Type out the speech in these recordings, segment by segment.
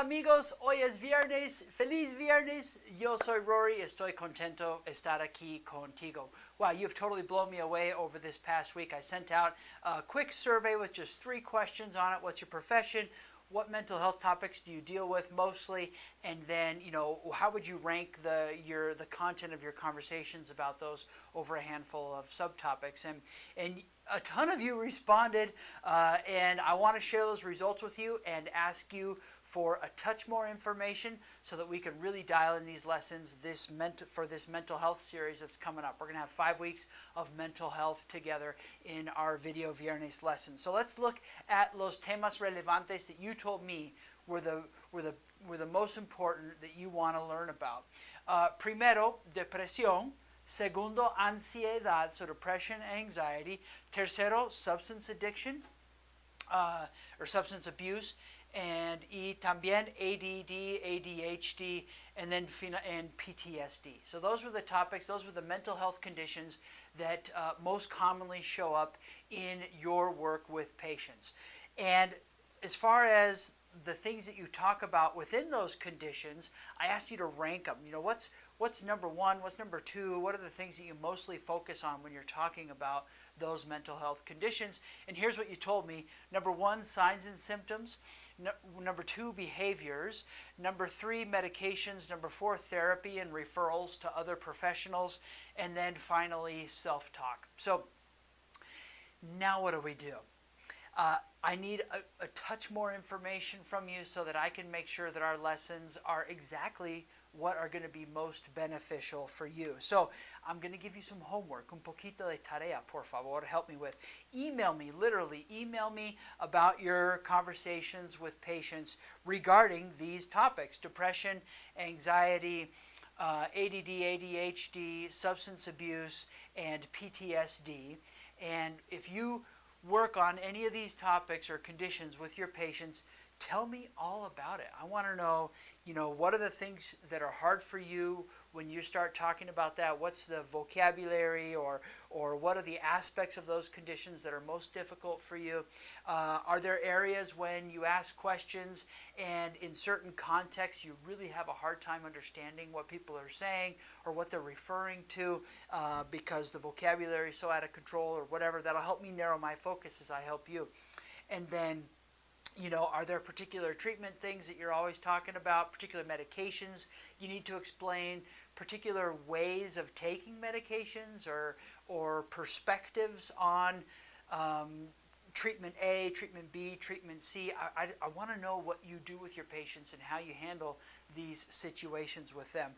amigos, hoy es viernes, feliz viernes, yo soy Rory, estoy contento estar aquí contigo. Wow, you've totally blown me away over this past week. I sent out a quick survey with just 3 questions on it. What's your profession? What mental health topics do you deal with mostly? And then, how would you rank the content of your conversations about those over a handful of subtopics? And a ton of you responded, and I want to share those results with you and ask you for a touch more information so that we can really dial in these lessons for this mental health series that's coming up. We're going to have 5 weeks of mental health together in our Video Viernes lesson. So let's look at los temas relevantes that you told me were the most important that you want to learn about. Primero, depresión. Segundo, ansiedad, so depression and anxiety. Tercero, substance addiction or substance abuse. Y también ADD, ADHD, and then PTSD. So those were the topics, those were the mental health conditions that most commonly show up in your work with patients. And as far as the things that you talk about within those conditions, I asked you to rank them. What's number 1? What's number 2? What are the things that you mostly focus on when you're talking about those mental health conditions? And here's what you told me. Number 1, signs and symptoms. Number 2, behaviors. Number 3, medications. Number 4, therapy and referrals to other professionals. And then finally, self-talk. So now what do we do? I need a touch more information from you so that I can make sure that our lessons are exactly what are going to be most beneficial for you. So I'm going to give you some homework, un poquito de tarea, por favor, help me with. Literally email me about your conversations with patients regarding these topics: depression, anxiety, ADD, ADHD, substance abuse, and PTSD. And if you work on any of these topics or conditions with your patients, tell me all about it. I want to know, what are the things that are hard for you when you start talking about that? What's the vocabulary or what are the aspects of those conditions that are most difficult for you? Are there areas when you ask questions and in certain contexts you really have a hard time understanding what people are saying or what they're referring to because the vocabulary is so out of control or whatever? That'll help me narrow my focus as I help you. And then, are there particular treatment things that you're always talking about, particular medications you need to explain, particular ways of taking medications or perspectives on treatment A, treatment B, treatment C? I want to know what you do with your patients and how you handle these situations with them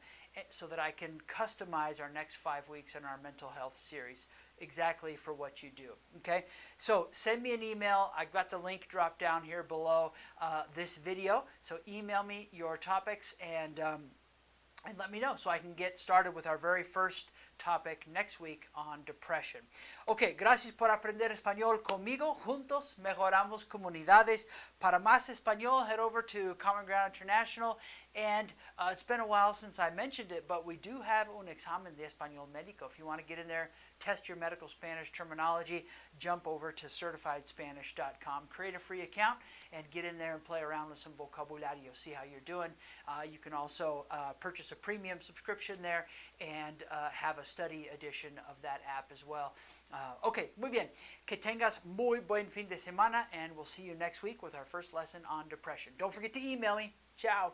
so that I can customize our next 5 weeks in our mental health series exactly for what you do. Okay, so send me an email. I've got the link dropped down here below this video. So email me your topics and let me know so I can get started with our very first topic next week on depression. Okay, gracias por aprender español conmigo. Juntos mejoramos comunidades. Para más español, head over to Common Ground International. And it's been a while since I mentioned it, but we do have un examen de español médico. If you want to get in there, test your medical Spanish terminology, jump over to certifiedspanish.com, create a free account, and get in there and play around with some vocabulario, see how you're doing. You can also purchase a premium subscription there and have a study edition of that app as well. Okay, muy bien. Que tengas muy buen fin de semana, and we'll see you next week with our first lesson on depression. Don't forget to email me. Ciao.